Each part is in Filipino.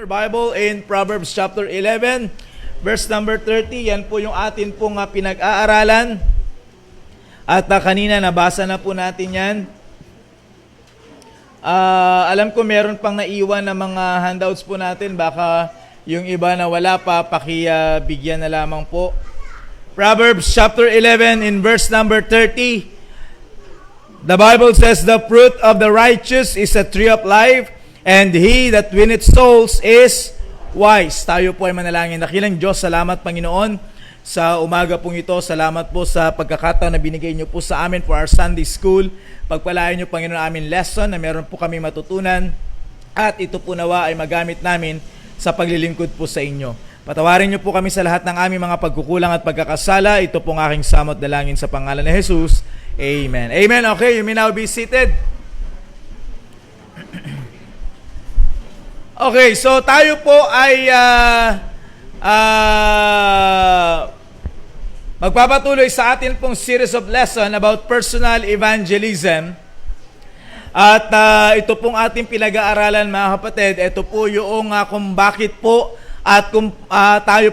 your Bible in Proverbs chapter 11, verse number 30. Yan po yung atin pong pinag-aaralan. At kanina nabasa na po natin yan. Alam ko meron pang naiwan na mga handouts po natin. Baka yung iba na wala pa, pakibigyan na lamang po. Proverbs chapter 11 in verse number 30. The Bible says, "The fruit of the righteous is a tree of life, and he that winneth souls is wise." Tayo po ay manalangin. Dakilang Diyos, salamat Panginoon sa umaga pong ito. Salamat po sa pagkakataon na binigay niyo po sa amin for our Sunday school. Pagpalain niyo Panginoon aming lesson na meron po kami matutunan. At ito po nawa ay magamit namin sa paglilingkod po sa inyo. Patawarin niyo po kami sa lahat ng aming mga pagkukulang at pagkakasala. Ito pong aking samot dalangin sa pangalan ni Jesus. Amen. Amen. Okay, you may now be seated. Okay, so tayo po ay magpapatuloy sa atin pong series of lesson about personal evangelism. At ito pong ating pinag-aaralan mga kapatid. Ito po yung kung bakit po at kung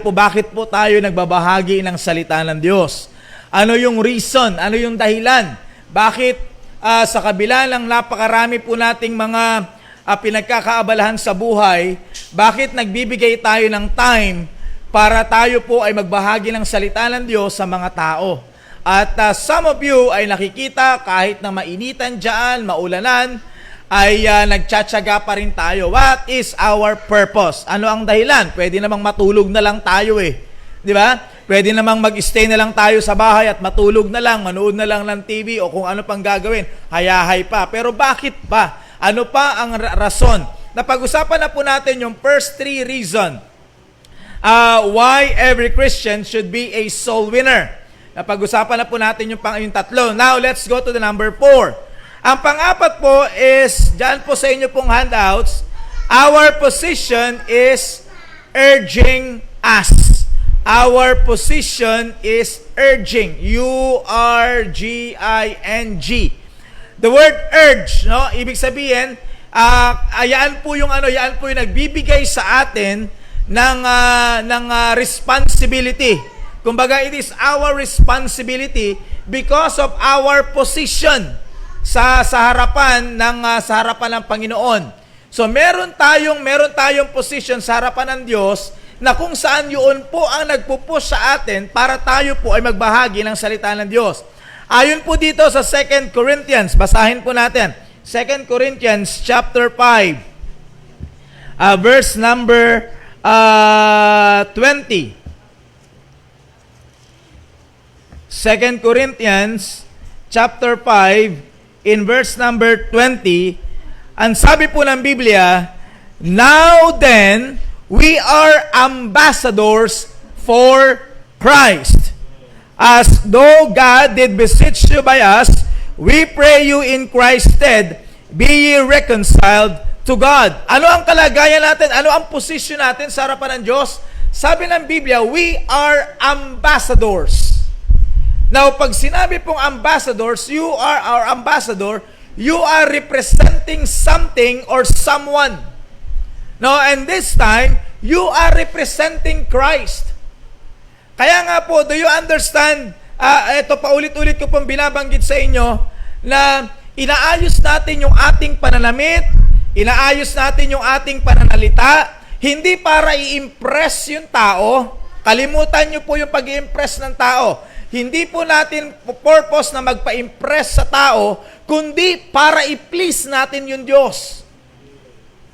bakit po tayo nagbabahagi ng salita ng Diyos. Ano yung reason? Ano yung dahilan? Bakit sa kabila ng napakarami po nating mga pinagkakaabalahan sa buhay, bakit nagbibigay tayo ng time para tayo po ay magbahagi ng salita ng Diyos sa mga tao? At some of you ay nakikita kahit na mainitan dyan, maulanan, ay nagtsatsaga pa rin tayo. What is our purpose? Ano ang dahilan? Pwede namang matulog na lang tayo Di ba? Pwede namang mag-stay na lang tayo sa bahay at matulog na lang, manood na lang ng TV o kung ano pang gagawin. Hayahay pa. Pero bakit pa? Ano pa ang rason? Napag-usapan na po natin yung first three reason why every Christian should be a soul winner. Napag-usapan na po natin yung tatlo. Now, let's go to the number 4. Ang pang-apat po is, dyan po sa inyo pong handouts, our position is urging us. Our position is urging. U-R-G-I-N-G. The word urge, no? Ibig sabihin, yan po yung nagbibigay sa atin ng responsibility. Kumbaga, it is our responsibility because of our position sa harapan ng Panginoon. So meron tayong position sa harapan ng Diyos na kung saan yun po ang nagpupush sa atin para tayo po ay magbahagi ng salita ng Diyos. Ayon po dito sa 2 Corinthians, basahin po natin. 2 Corinthians chapter 5, verse number 20. 2 Corinthians chapter 5, in verse number 20, ang sabi po ng Biblia, "Now then, we are ambassadors for Christ. As though God did beseech you by us, we pray you in Christ's stead, be ye reconciled to God." Ano ang kalagayan natin? Ano ang posisyon natin sa harapan ng Diyos? Sabi ng Biblia, we are ambassadors. Now, pag sinabi pong ambassadors, you are our ambassador, you are representing something or someone. No, and this time, you are representing Christ. Kaya nga po, do you understand, ito paulit-ulit ko pong binabanggit sa inyo, na inaayos natin yung ating pananamit, inaayos natin yung ating pananalita, hindi para i-impress yung tao. Kalimutan nyo po yung pag-i-impress ng tao. Hindi po natin purpose na magpa-impress sa tao, kundi para i-please natin yung Diyos.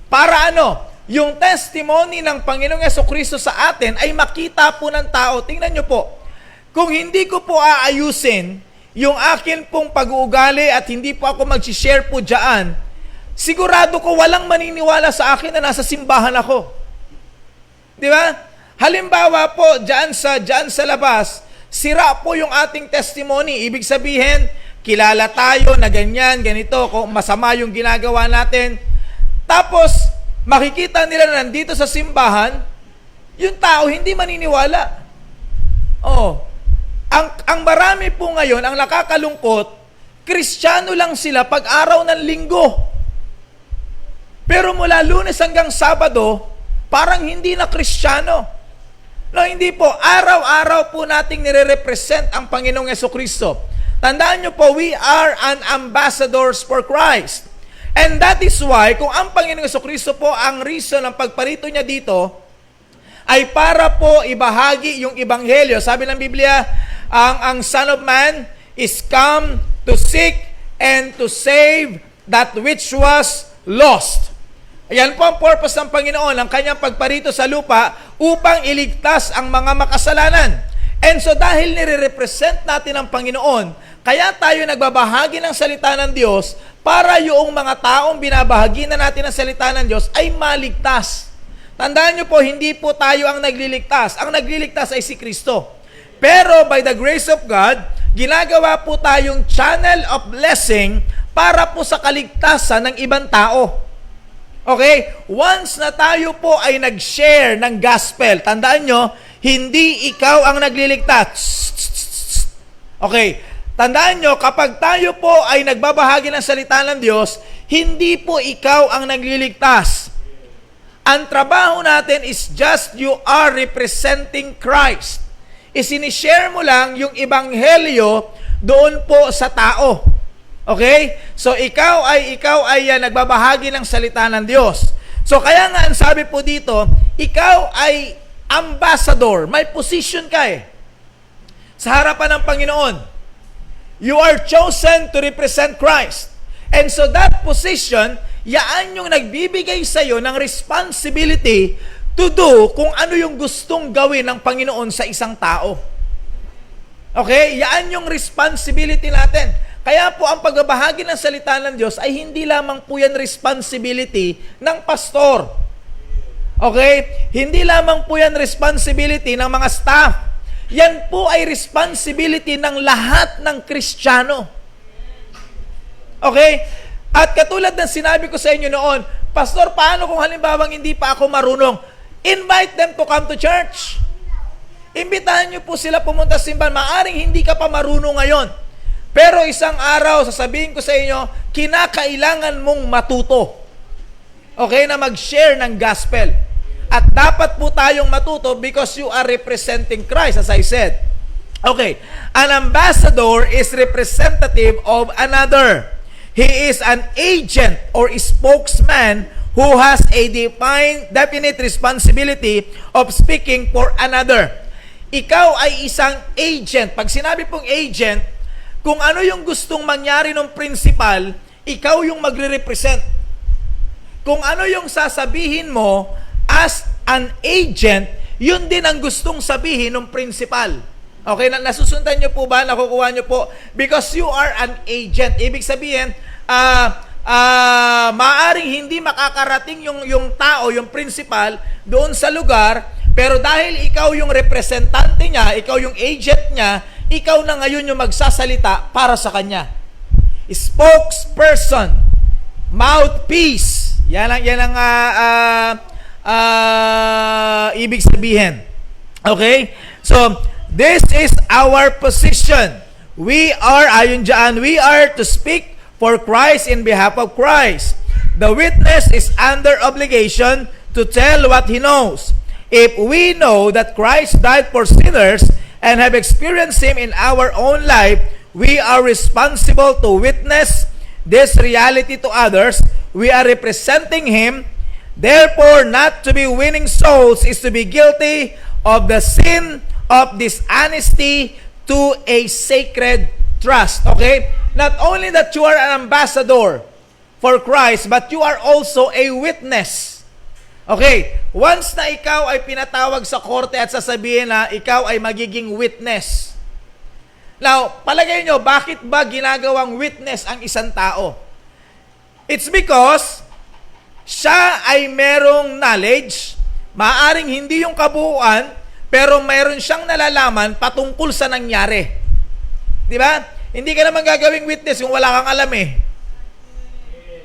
Para ano? Yung testimony ng Panginoong Jesucristo sa atin ay makita po ng tao. Tingnan nyo po, kung hindi ko po aayusin yung akin pong pag-uugali at hindi po ako mag-share po dyan, sigurado ko walang maniniwala sa akin na nasa simbahan ako. Di ba? Halimbawa po, dyan sa labas, sira po yung ating testimony. Ibig sabihin, kilala tayo na ganyan, ganito, kung masama yung ginagawa natin. Tapos, makikita nila na nandito sa simbahan, yung tao hindi maniniwala. Ang marami po ngayon, ang nakakalungkot, Kristiyano lang sila pag araw ng linggo. Pero mula Lunes hanggang Sabado, parang hindi na Kristiyano. No, hindi po. Araw-araw po nating nire-represent ang Panginoong Jesucristo. Tandaan nyo po, we are an ambassadors for Christ. And that is why, kung ang Panginoong Jesucristo po ang reason ng pagparito niya dito, ay para po ibahagi yung Ebanghelyo. Sabi ng Biblia, ang Son of Man is come to seek and to save that which was lost. Ayan po ang purpose ng Panginoon, ang kanyang pagparito sa lupa upang iligtas ang mga makasalanan. And so dahil nire-represent natin ang Panginoon, kaya tayo nagbabahagi ng salita ng Diyos para yung mga taong binabahagi na natin ang salita ng Diyos ay maligtas. Tandaan nyo po, hindi po tayo ang nagliligtas. Ang nagliligtas ay si Kristo. Pero by the grace of God, ginagawa po tayong channel of blessing para po sa kaligtasan ng ibang tao. Okay? Once na tayo po ay nag-share ng gospel, tandaan nyo, hindi ikaw ang nagliligtas. Okay? Tandaan nyo, kapag tayo po ay nagbabahagi ng salita ng Diyos, hindi po ikaw ang nagliligtas. Ang trabaho natin is just you are representing Christ. Isinishare mo lang yung ebanghelyo doon po sa tao. Okay? So ikaw ay nagbabahagi ng salita ng Diyos. So kaya nga ang sabi po dito, ikaw ay ambassador. May position ka sa harapan ng Panginoon. You are chosen to represent Christ. And so that position, yaan yung nagbibigay sa iyo ng responsibility to do kung ano yung gustong gawin ng Panginoon sa isang tao. Okay? Yaan yung responsibility natin. Kaya po ang pagbabahagi ng salita ng Diyos ay hindi lamang po yan responsibility ng pastor. Okay? Hindi lamang po yan responsibility ng mga staff. Yan po ay responsibility ng lahat ng Kristiyano. Okay? At katulad ng sinabi ko sa inyo noon, Pastor, paano kung halimbawang hindi pa ako marunong? Invite them to come to church. Imbitahan niyo po sila pumunta sa simbahan. Maaring hindi ka pa marunong ngayon. Pero isang araw, sasabihin ko sa inyo, kinakailangan mong matuto. Okay? Na mag-share ng gospel. At dapat po tayong matuto because you are representing Christ, as I said. Okay. An ambassador is representative of another. He is an agent or spokesman who has a definite responsibility of speaking for another. Ikaw ay isang agent. Pag sinabi pong agent, kung ano yung gustong mangyari ng principal, ikaw yung magre-represent. Kung ano yung sasabihin mo as an agent, yun din ang gustong sabihin ng principal. Okay, nasusundan nyo po ba? Nakukuha nyo po? Because you are an agent. Ibig sabihin, maaring hindi makakarating yung tao, yung principal, doon sa lugar, pero dahil ikaw yung representante niya, ikaw yung agent niya, ikaw na ngayon yung magsasalita para sa kanya. Spokesperson, mouthpiece, yan ang ibig sabihin. Okay? So, this is our position. We are, ayon dyan, we are to speak for Christ in behalf of Christ. The witness is under obligation to tell what he knows. If we know that Christ died for sinners and have experienced him in our own life, we are responsible to witness this reality to others. We are representing him. Therefore, not to be winning souls is to be guilty of the sin of dishonesty to a sacred trust. Okay? Not only that you are an ambassador for Christ, but you are also a witness. Okay? Once na ikaw ay pinatawag sa korte at sasabihin na ikaw ay magiging witness. Now, palagay nyo, bakit ba ginagawang witness ang isang tao? It's because siya ay merong knowledge, maaring hindi yung kabuuan, pero mayroon siyang nalalaman patungkol sa nangyari. Di ba? Hindi ka naman gagawing witness kung wala kang alam eh.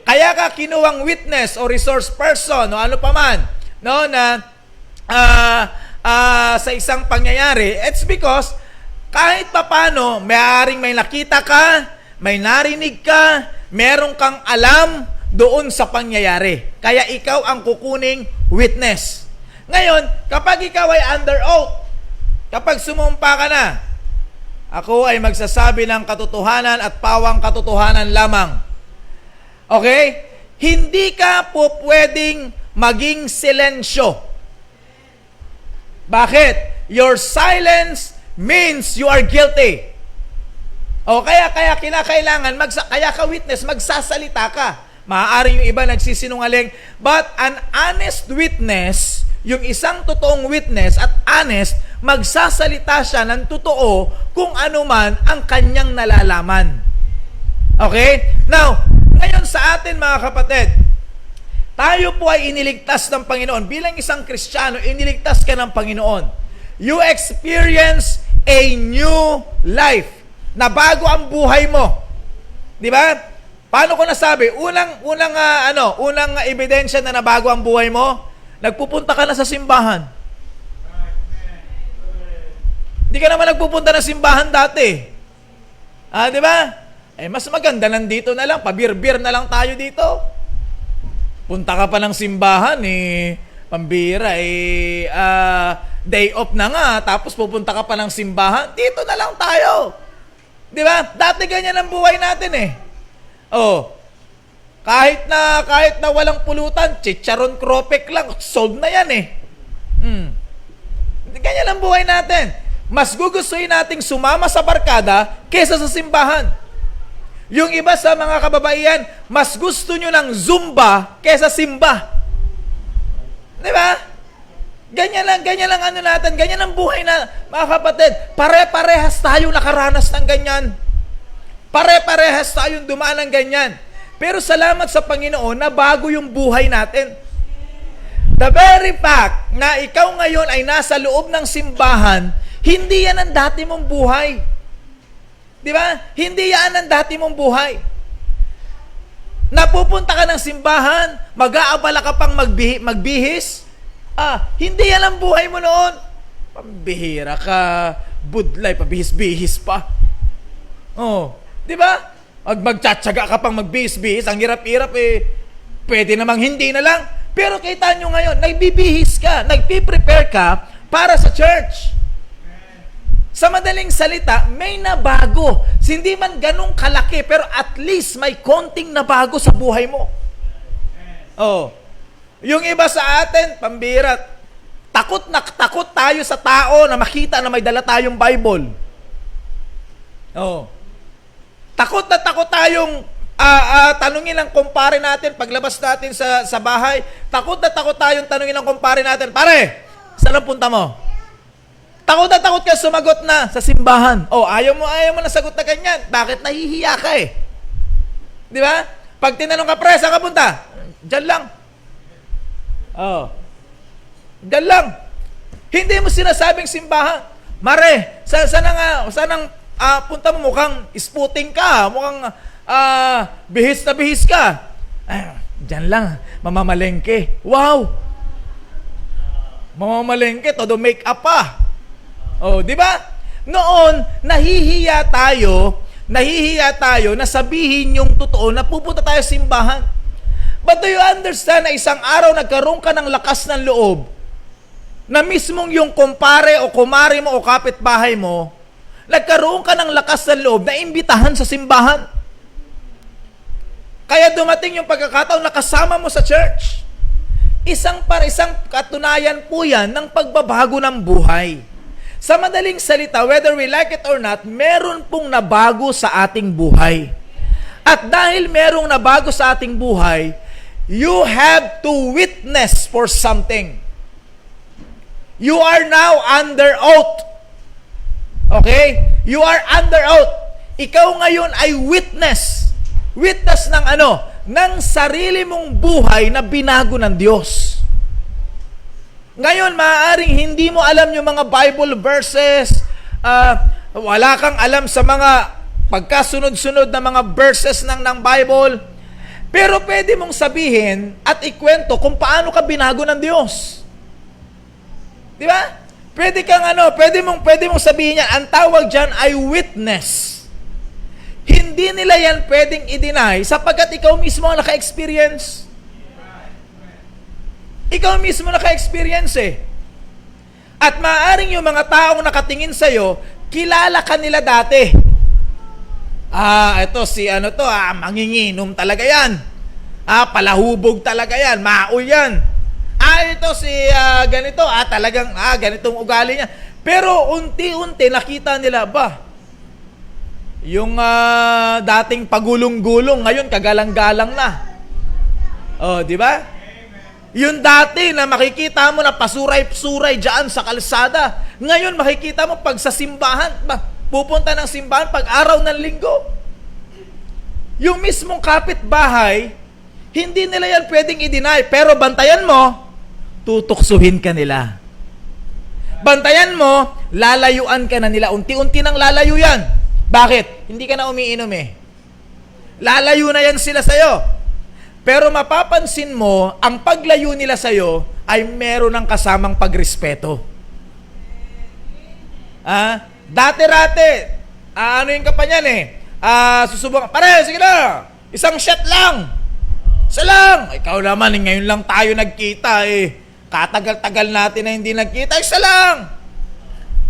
Kaya ka kinuwang witness o resource person o ano pa man, no, na sa isang pangyayari. It's because kahit papano, maaring may nakita ka, may narinig ka, meron kang alam doon sa pangyayari. Kaya ikaw ang kukuning witness. Ngayon, kapag ikaw ay under oath, kapag sumumpa ka na, ako ay magsasabi ng katotohanan at pawang katotohanan lamang. Okay? Hindi ka po pwedeng maging silensyo. Bakit? Your silence means you are guilty. O kaya kinakailangan, kaya ka witness, magsasalita ka. Maaari yung iba nagsisinungaling, but an honest witness, yung isang totoong witness at honest, magsasalita siya ng totoo kung ano man ang kanyang nalalaman. Okay? Now, ngayon sa atin mga kapatid, tayo po ay iniligtas ng Panginoon. Bilang isang Kristiyano, iniligtas ka ng Panginoon. You experience a new life. Na bago ang buhay mo. Di ba? Paano ko nasabi? Unang ebidensya na nabago ang buhay mo, nagpupunta ka na sa simbahan. Hindi ka naman nagpupunta ng simbahan dati. Di ba? Mas maganda nandito na lang, pabir-bir na lang tayo dito. Punta ka pa ng simbahan, pambira, day off na nga, tapos pupunta ka pa ng simbahan, dito na lang tayo. Di ba? Dati ganyan ang buhay natin kahit na walang pulutan, chicharon kropek lang, sold na yan Ganyan ang buhay natin. Mas gugustuhin nating sumama sa barkada kesa sa simbahan. Yung iba sa mga kababaihan, mas gusto nyo ng zumba kesa simba. Di ba? Ganyan lang ano natin, ganyan ang buhay na, mga kapatid. Pare-parehas tayo nakaranas ng ganyan. Pare-parehas tayong dumaan ng ganyan. Pero salamat sa Panginoon na bago yung buhay natin. The very fact na ikaw ngayon ay nasa loob ng simbahan, hindi yan ang dati mong buhay. Di ba? Hindi yan ang dati mong buhay. Napupunta ka ng simbahan, mag-aabala ka pang magbihis, hindi yan ang buhay mo noon. Pambihira ka, budlay, pabihis-bihis pa. Di ba? Magtsatsaga ka pang magbihis-bihis, ang hirap-hirap pwede namang hindi na lang. Pero kita nyo ngayon, nagbibihis ka, nagpiprepare ka para sa church. Sa madaling salita, may nabago. Hindi man ganong kalaki, pero at least may konting nabago sa buhay mo. Yung iba sa atin, pambira, takot tayo sa tao na makita na may dala tayong Bible. Takot tayong tanungin ang kumpare natin paglabas natin sa bahay. Takot tayong tanungin ang kumpare natin, pare, saan ang punta mo? Takot ka sumagot na sa simbahan. Ayaw mo na sagot na ganyan. Bakit? Nahihiya ka Di ba? Pag tinanong ka, pre, saan ka punta? Diyan lang. Diyan lang. Hindi mo sinasabing simbahan. Mare, saan ang punta mo? Mukhang isputing ka. Mukhang bihis na bihis ka. Diyan lang. Mamamalengke. Wow! Mamamalengke. Todo make up pa. Di ba? Noon, nahihiya tayo na sabihin yung totoo na pupunta tayo sa simbahan. But do you understand na isang araw nagkaroon ka ng lakas ng loob na mismong yung kumpare o kumari mo o kapitbahay mo, nagkaroon ka ng lakas ng loob na imbitahan sa simbahan. Kaya dumating yung pagkakataon na kasama mo sa church. Isang katunayan po yan ng pagbabago ng buhay. Sa madaling salita, whether we like it or not, meron pong nabago sa ating buhay. At dahil merong nabago sa ating buhay, you have to witness for something. You are now under oath. Okay? You are under oath. Ikaw ngayon ay witness. Witness ng ano? Ng sarili mong buhay na binago ng Diyos. Ngayon, maaaring hindi mo alam yung mga Bible verses, wala kang alam sa mga pagkasunod-sunod na mga verses ng Bible, pero pwede mong sabihin at ikwento kung paano ka binago ng Diyos. Di ba? Pwede mong sabihin yan, ang tawag dyan ay witness. Hindi nila yan pwedeng i-deny sapagkat ikaw mismo ang naka-experience. Ikaw mismo naka-experience eh. At maaaring yung mga taong nakatingin sa'yo, kilala ka nila dati. Ito si manginginom talaga yan. Palahubog talaga yan, maoy yan. Ito si ganito, talagang ganitong ugali niya. Pero unti-unti nakita nila, yung dating pagulong-gulong, ngayon kagalang-galang na. Di ba? Yung dati na makikita mo na pasuray-suray dyan sa kalsada, ngayon makikita mo pag sa simbahan, pupunta ng simbahan pag araw ng linggo. Yung mismong kapitbahay, hindi nila yan pwedeng i-deny, pero bantayan mo, tutuksuhin ka nila. Bantayan mo, lalayuan ka na nila. Unti-unti nang lalayo yan. Bakit? Hindi ka na umiinom eh. Lalayo na yan sila sa'yo. Pero mapapansin mo, ang paglayo nila sa'yo ay meron ng kasamang pagrespeto. Dati-rate, anuin ka pa niyan eh. Susubukan, pare, sige na, isang shot lang. Isa lang. Ikaw naman, ngayon lang tayo nagkita eh. Katagal-tagal natin na hindi nagkita, isa lang.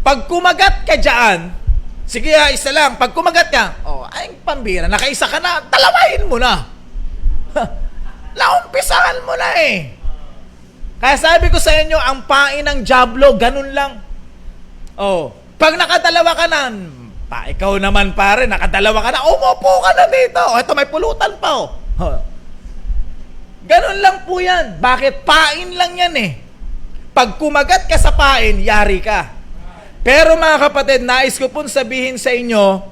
Pag kumagat ka dyan, sige isa lang. Pag kumagat ka, ay pambira, nakaisa ka na, dalawahin mo na. Naumpisahan mo na eh. Kaya sabi ko sa inyo, ang pain ng Diablo, ganun lang. Pag nakadalawa ka na, ikaw naman pare, nakadalawa ka na, umupo ka na dito. Ito may pulutan pa Ganun lang po yan. Bakit? Pain lang yan eh. Pag kumagat ka sa pain, yari ka. Pero mga kapatid, nais ko pong sabihin sa inyo,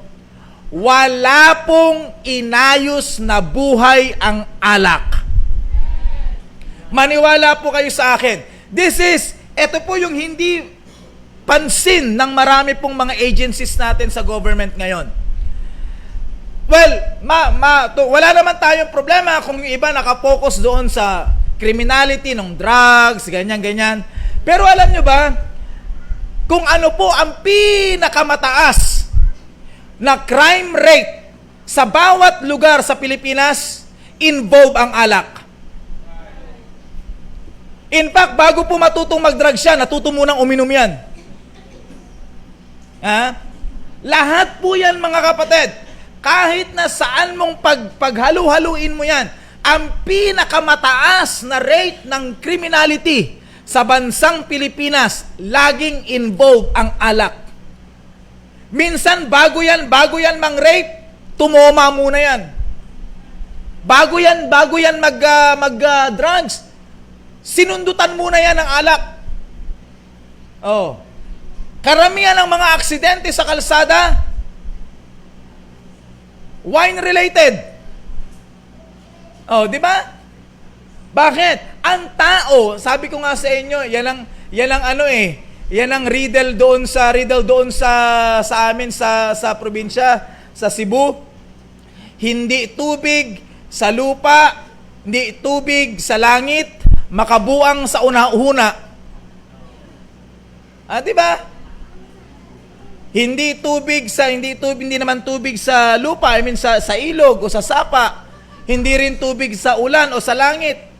wala pong inayos na buhay ang alak. Maniwala po kayo sa akin. Ito po yung hindi pansin ng marami pong mga agencies natin sa government ngayon. Well, wala naman tayong problema kung yung iba nakapokus doon sa criminality, ng drugs, ganyan-ganyan. Pero alam nyo ba, kung ano po ang pinakamataas na crime rate sa bawat lugar sa Pilipinas, involve ang alak. In fact, bago po matutong mag-drug siya, natuto munang uminom yan. Lahat po yan, mga kapatid. Kahit na saan mong paghalu-haluin mo yan, ang pinakamataas na rate ng criminality sa bansang Pilipinas, laging involve ang alak. Minsan, bago yan mang-rape, tumoma muna yan. Bago yan mag-drugs, sinundutan muna yan ng alak. Karamihan ng mga aksidente sa kalsada, wine-related. Di ba? Bakit? Ang tao, sabi ko nga sa inyo, yan ang riddle doon sa amin sa probinsya, sa Cebu. Hindi tubig sa lupa, hindi tubig sa langit, makabuang sa una-una. Di ba? Hindi naman tubig sa lupa, sa ilog o sa sapa. Hindi rin tubig sa ulan o sa langit.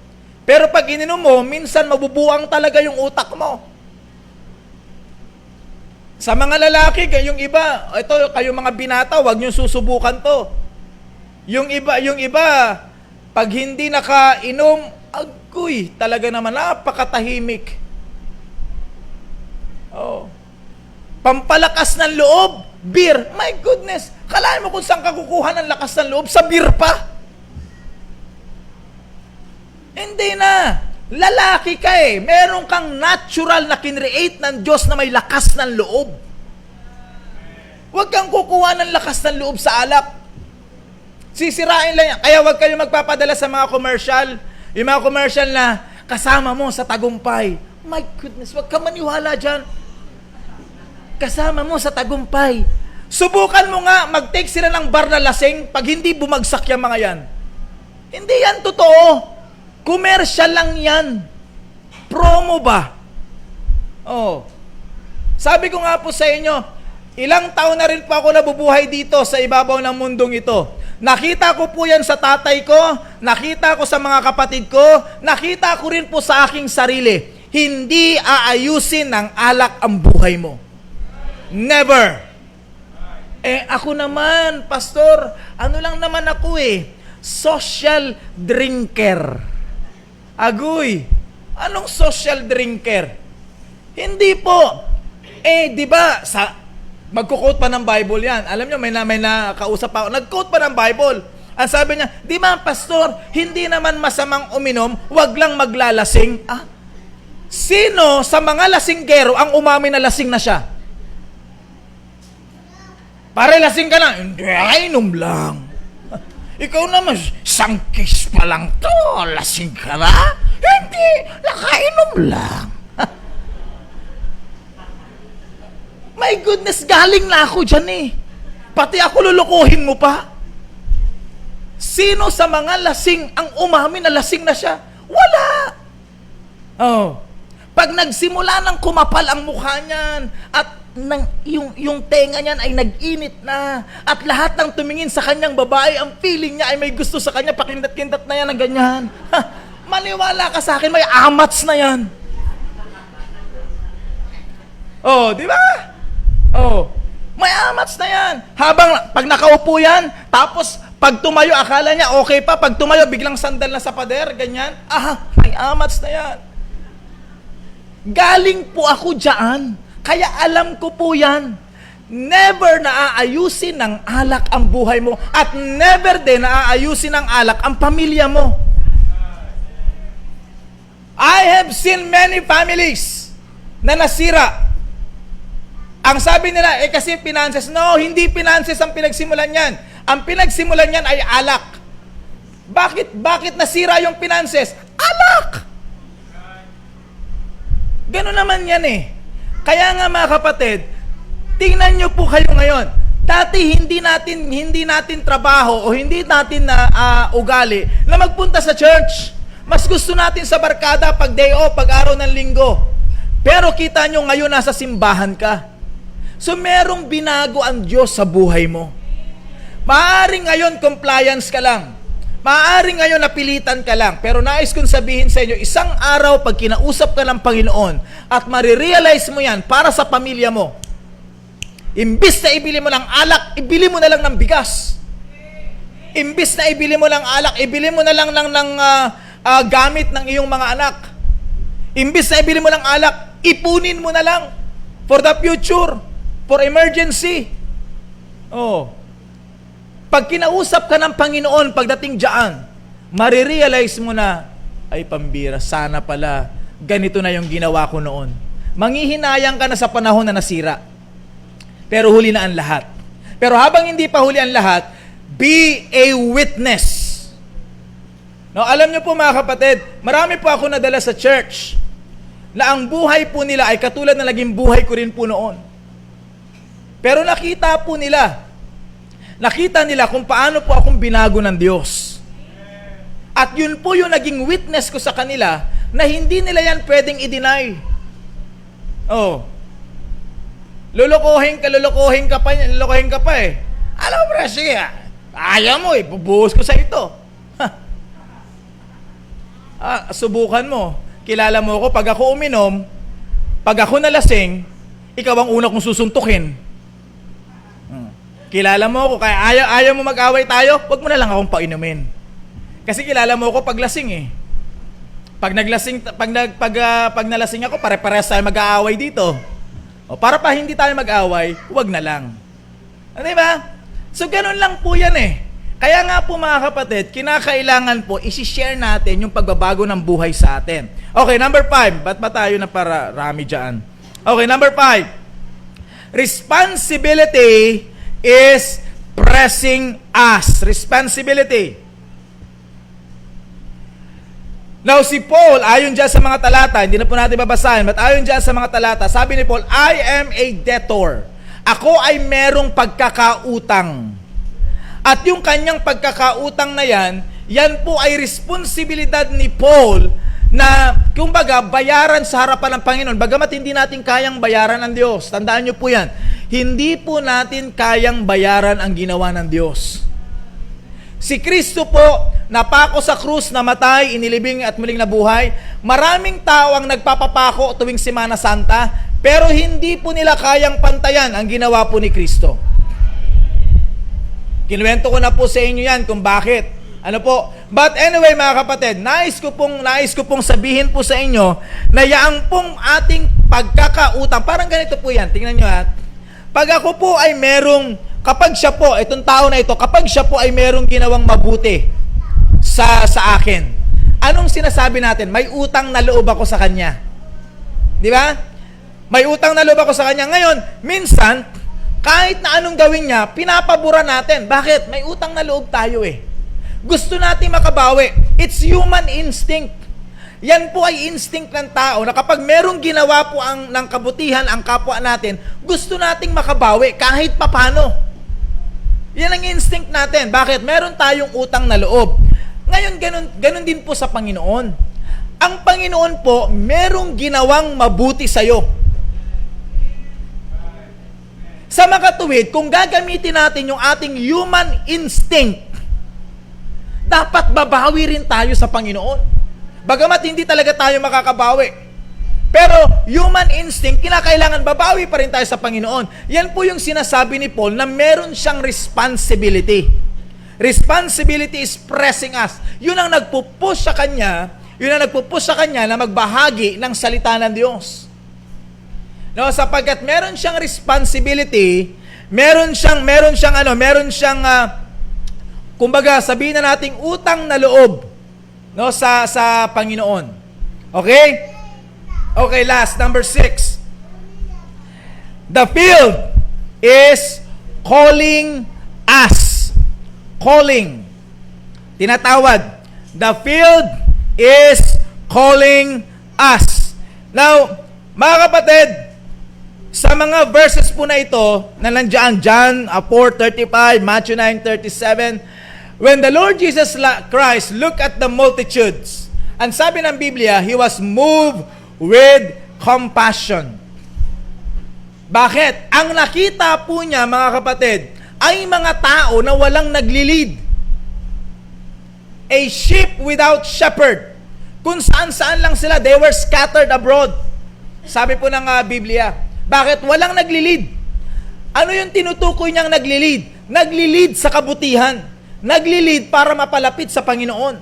Pero pag ininom mo, minsan mabubuang talaga yung utak mo. Sa mga lalaki, yung iba, kayong mga binata, wag niyo susubukan to. Yung iba, pag hindi nakainom, agoy, talaga naman, napakatahimik. Pampalakas ng loob, beer. My goodness, kalahin mo kung saan ka kukuha ng lakas ng loob? Sa beer pa? Hindi na. Lalaki ka eh. Meron kang natural na kinreate ng Diyos na may lakas ng loob. Huwag kang kukuha ng lakas ng loob sa alak. Sisirain lang yan. Kaya huwag kayo magpapadala sa mga commercial. Yung mga commercial na kasama mo sa tagumpay. My goodness, huwag kang maniwala dyan. Kasama mo sa tagumpay. Subukan mo nga, mag-take sila ng bar na lasing pag hindi bumagsak yung mga yan. Hindi yan totoo. Commercial lang yan. Promo ba? Sabi ko nga po sa inyo, ilang taon na rin po ako nabubuhay dito sa ibabaw ng mundong ito. Nakita ko po yan sa tatay ko, nakita ko sa mga kapatid ko, nakita ko rin po sa aking sarili. Hindi aayusin ng alak ang buhay mo. Never. Ako naman, pastor, ano lang naman ako social drinker. Agoy, anong social drinker? Hindi po. Di ba, magko-quote pa ng Bible yan. Alam nyo, may nakausap ako, nag-quote pa ng Bible. Ang sabi niya, di ba, pastor, hindi naman masamang uminom, wag lang maglalasing. Sino sa mga lasinggero ang umamin na lasing na siya? Pare, lasing ka na. Hindi, inom lang. Ikaw naman, isang kiss pa lang to, lasing ka na? Hindi, nakainom lang. My goodness, galing na ako dyan Pati ako lulukuhin mo pa. Sino sa mga lasing ang umamin na lasing na siya? Wala. Pag nagsimula ng kumapal ang mukha niyan at yung tenga niyan ay nag-init na at lahat ng tumingin sa kanyang babae, ang feeling niya ay may gusto sa kanya, pakindat-kindat na yan ng ganyan. Maniwala ka sa akin, may amats na yan. Di ba? May amats na yan. Pag nakaupo yan, tapos pag tumayo, akala niya okay pa. Pag tumayo, biglang sandal na sa pader, ganyan. May amats na yan. Galing po ako dyan. Kaya alam ko po yan. Never na aayusin ng alak ang buhay mo. At never din na aayusin ng alak ang pamilya mo. I have seen many families na nasira. Ang sabi nila, kasi finances. No, hindi finances ang pinagsimulan yan. Ang pinagsimulan yan ay alak. Bakit nasira yung finances? Alak! Gano'n naman yan Kaya nga mga kapatid, tingnan nyo po kayo ngayon. Dati hindi natin trabaho o hindi natin ugali na magpunta sa church. Mas gusto natin sa barkada pag day off, pag araw ng linggo. Pero kita nyo ngayon nasa simbahan ka. So merong binago ang Diyos sa buhay mo. Maaaring ngayon compliance ka lang. Maaaring ngayon napilitan ka lang. Pero nais kong sabihin sa inyo, isang araw pag kinausap ka ng Panginoon at marirealize mo yan para sa pamilya mo, imbis na ibili mo ng alak, ibili mo na lang ng bigas. Imbis na ibili mo ng alak, ibili mo na lang ng gamit ng iyong mga anak. Imbis na ibili mo ng alak, ipunin mo na lang for the future, for emergency. Pag kinausap ka ng Panginoon pagdating dyan, marirealize mo na, ay pambira, sana pala ganito na yung ginawa ko noon. Manghihinayang ka na sa panahon na nasira. Pero huli na ang lahat. Pero habang hindi pa huli ang lahat, be a witness. Alam niyo po mga kapatid, marami po ako nadala sa church na ang buhay po nila ay katulad na naging buhay ko rin po noon. Pero nakita nila kung paano po akong binago ng Diyos. At yun po yung naging witness ko sa kanila na hindi nila yan pwedeng i-deny. Lulukuhin ka pa Alam mo ba siya? Ayaw mo bubuhos ko sa ito. Subukan mo. Kilala mo ako, pag ako uminom, pag ako nalasing, ikaw ang una kong susuntukin. Kilala mo ako, kaya ayaw mo mag-away tayo, wag mo na lang akong painumin. Kasi kilala mo ako pag lasing Pag nalasing ako, pare-parehas tayo mag-aaway dito. Para pa hindi tayo mag-away, wag na lang. Diba? So, ganun lang po yan Kaya nga po mga kapatid, kinakailangan po isi-share natin yung pagbabago ng buhay sa atin. Okay, number 5. Ba't ba tayo na para rami dyan? Okay, number 5. Responsibility is pressing us. Responsibility. Now si Paul, ayon dyan sa mga talata, hindi na po natin babasahin, but ayon dyan sa mga talata, sabi ni Paul, I am a debtor. Ako ay merong pagkakautang. At yung kanyang pagkakautang na yan po ay responsibilidad ni Paul na, kumbaga, bayaran sa harapan ng Panginoon. Bagamat hindi natin kayang bayaran ng Diyos. Tandaan nyo po yan. Hindi po natin kayang bayaran ang ginawa ng Diyos. Si Kristo po, napako sa krus, namatay, inilibing at muling nabuhay. Maraming tao ang nagpapapako tuwing Semana Santa, pero hindi po nila kayang pantayan ang ginawa po ni Kristo. Kinuwento ko na po sa inyo yan kung bakit. Ano po? But anyway mga kapatid, nais ko pong sabihin po sa inyo na yaang pong ating pagkakautang, parang ganito po yan, tingnan nyo ha. Pag ako po ay kapag siya po, itong tao na ito, kapag siya po ay merong ginawang mabuti sa akin, anong sinasabi natin? May utang na loob ako sa kanya. Di ba? May utang na loob ako sa kanya. Ngayon, minsan, kahit na anong gawin niya, pinapabura natin. Bakit? May utang na loob tayo eh. Gusto natin makabawi. It's human instinct. Yan po ay instinct ng tao na kapag merong ginawa po ng kabutihan ang kapwa natin, gusto nating makabawi kahit papano. Yan ang instinct natin. Bakit? Meron tayong utang na loob. Ngayon, ganun din po sa Panginoon. Ang Panginoon po, merong ginawang mabuti sa'yo. Sa makatuwid, kung gagamitin natin yung ating human instinct, dapat babawi rin tayo sa Panginoon. Bagamat hindi talaga tayo makakabawi. Pero human instinct, kinakailangan babawi pa rin tayo sa Panginoon. Yan po yung sinasabi ni Paul na meron siyang responsibility. Responsibility is pressing us. Yun ang nagpupush sa kanya, na magbahagi ng salita ng Diyos. No, sapagkat meron siyang responsibility, meron siyang kumbaga, sabihin na nating utang na loob, no, sa Panginoon. Okay? Okay, last, number 6. The field is calling us. Calling. Tinatawag. The field is calling us. Now, mga kapatid, sa mga verses po na ito, na nandiyan, John 4:35, Matthew 9:37, when the Lord Jesus Christ looked at the multitudes, ang sabi ng Biblia, He was moved with compassion. Bakit? Ang nakita po niya, mga kapatid, ay mga tao na walang naglilid. A sheep without shepherd. Kung saan-saan lang sila, they were scattered abroad. Sabi po ng Biblia. Bakit? Walang naglilid. Ano yung tinutukoy niyang naglilid? Naglilid sa kabutihan. Naglilid para mapalapit sa Panginoon.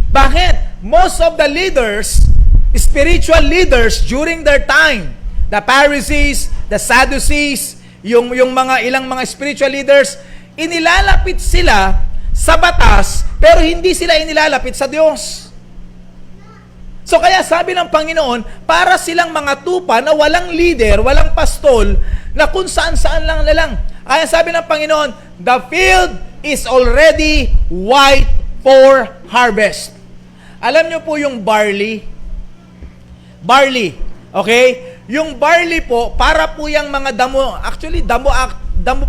Bakit? Most of the leaders, spiritual leaders during their time, the Pharisees, the Sadducees, yung ilang mga spiritual leaders, inilalapit sila sa batas, pero hindi sila inilalapit sa Diyos. So kaya sabi ng Panginoon, para silang mga tupa na walang leader, walang pastol, na kung saan-saan lang na lang. Kaya sabi ng Panginoon, the field is already white for harvest. Alam nyo po yung barley? Barley, okay? Yung barley po, para po yung mga damo, actually damo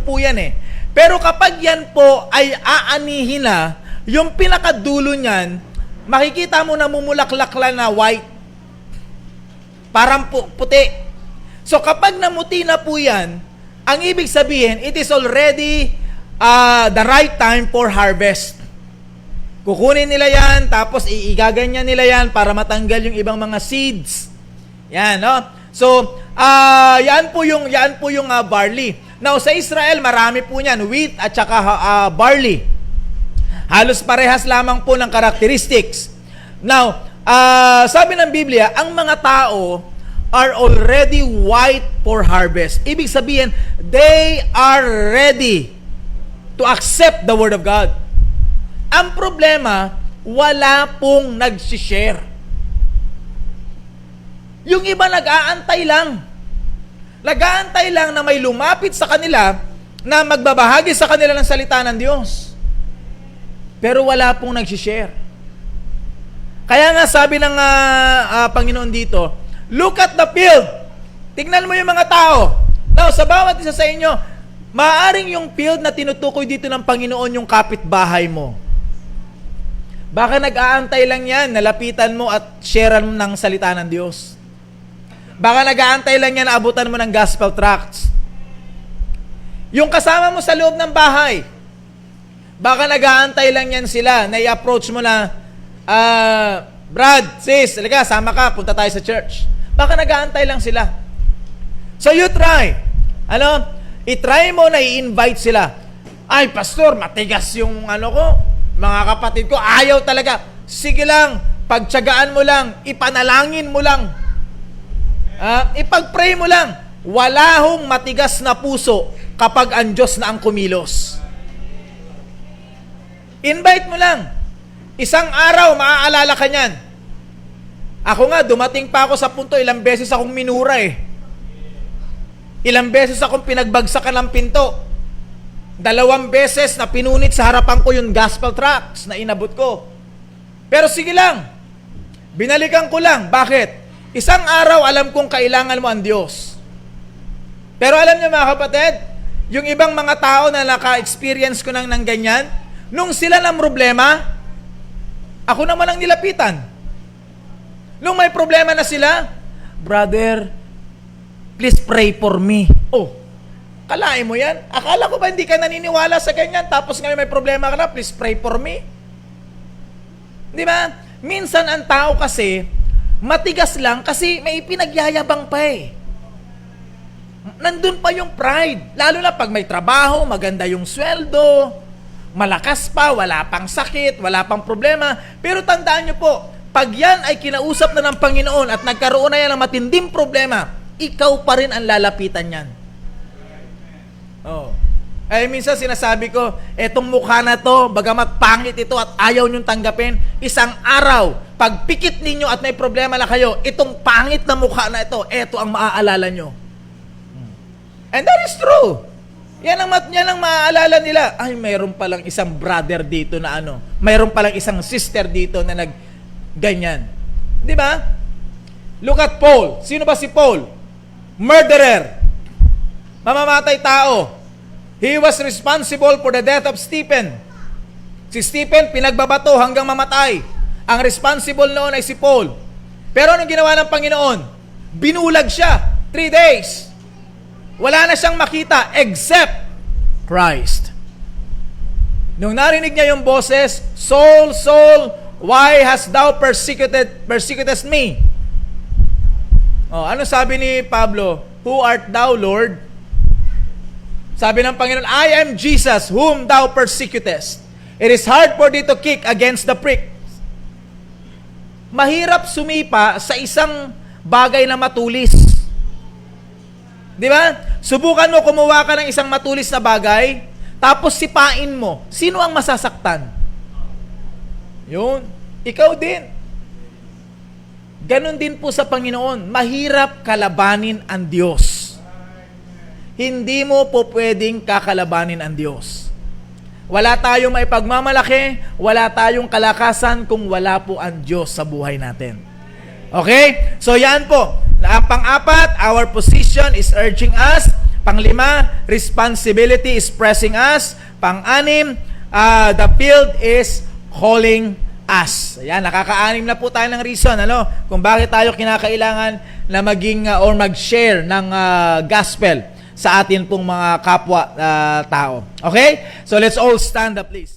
po yan eh. Pero kapag yan po ay aanihin na, yung pinakadulo niyan, makikita mo na mumulaklak lang na white. Parang puti. So kapag namuti na po yan, ang ibig sabihin, it is already the right time for harvest. Kukunin nila yan, tapos igaganyan nila yan para matanggal yung ibang mga seeds. Yan, no? So, yan po yung barley. Now, sa Israel, marami po niyan, wheat at saka barley. Halos parehas lamang po ng characteristics. Now, sabi ng Biblia, ang mga tao are already white for harvest. Ibig sabihin, they are ready to accept the Word of God. Ang problema, wala pong nag-share. Yung iba nag-aantay lang. Nag-aantay lang na may lumapit sa kanila na magbabahagi sa kanila ng salita ng Diyos. Pero wala pong nag-share. Kaya nga sabi ng Panginoon dito, look at the field. Tingnan mo yung mga tao. Now, sa bawat isa sa inyo, maaaring yung field na tinutukoy dito ng Panginoon yung kapitbahay mo. Baka nag-aantay lang yan, nalapitan mo at sharean ng salita ng Diyos. Baka nag-aantay lang yan na abutan mo ng gospel tracts. Yung kasama mo sa loob ng bahay, Baka nag-aantay lang yan sila na i-approach mo na, Brad, sis, halika, sama ka, punta tayo sa church. Baka nag-aantay lang sila. So you try. I-try mo na i-invite sila. Ay, pastor, matigas yung ko, mga kapatid ko, ayaw talaga. Sige lang, pagtiyagaan mo lang, ipanalangin mo lang. Ipag-pray mo lang. Wala hong matigas na puso kapag ang Diyos na ang kumilos. Invite mo lang. Isang araw, maaalala ka niyan. Ako nga, dumating pa ako sa punto, ilang beses akong minura eh. Ilang beses akong pinagbagsakan ng pinto. 2 beses na pinunit sa harapan ko yung gospel tracts na inabot ko. Pero sige lang. Binalikan ko lang. Bakit? Isang araw, alam kong kailangan mo ang Diyos. Pero alam niyo mga kapatid, yung ibang mga tao na naka-experience ko ng ganyan, nung sila ng problema, ako naman ang nilapitan. Nung may problema na sila, brother, please pray for me. Oh, kalain mo yan? Akala ko ba hindi ka naniniwala sa ganyan? Tapos ngayon may problema ka na, please pray for me. Di ba? Minsan ang tao kasi, matigas lang kasi may pinagyayabang pa eh. Nandun pa yung pride. Lalo na pag may trabaho, maganda yung sweldo, malakas pa, wala pang sakit, wala pang problema. Pero tandaan nyo po, pag yan ay kinausap na ng Panginoon at nagkaroon na yan ng matinding problema, ikaw pa rin ang lalapitan yan. Oh. Minsan sinasabi ko, etong mukha na to, bagamat pangit ito at ayaw nyong tanggapin, isang araw, pag pikit ninyo at may problema na kayo, itong pangit na mukha na ito, eto ang maaalala nyo. And that is true. Yan ang maaalala nila. Ay, mayroon palang isang brother dito na mayroon palang isang sister dito na ganyan. Di ba? Look at Paul. Sino ba si Paul? Murderer. Mamamatay tao. He was responsible for the death of Stephen. Si Stephen, pinagbabato hanggang mamatay. Ang responsible noon ay si Paul. Pero anong ginawa ng Panginoon? Binulag siya. 3 days. Wala na siyang makita except Christ. Nung narinig niya yung boses, Saul, Saul, why hast thou persecutest me? Ano sabi ni Pablo? Who art thou, Lord? Sabi ng Panginoon, I am Jesus, whom thou persecutest. It is hard for thee to kick against the prick. Mahirap sumipa sa isang bagay na matulis. Di ba? Subukan mo kumuha ka ng isang matulis na bagay, tapos sipain mo. Sino ang masasaktan? Yun. Ikaw din. Ganon din po sa Panginoon. Mahirap kalabanin ang Diyos. Hindi mo po pwedeng kakalabanin ang Diyos. Wala tayong maipagmamalaki, wala tayong kalakasan kung wala po ang Diyos sa buhay natin. Okay? So yan po. Pang-apat, our position is urging us. Pang-5, responsibility is pressing us. Pang-6, the field is calling us. Ayan, nakaka-6 na po tayo ng reason, kung bakit tayo kinakailangan na maging or mag-share ng gospel sa atin pong mga kapwa tao. Okay? So let's all stand up, please.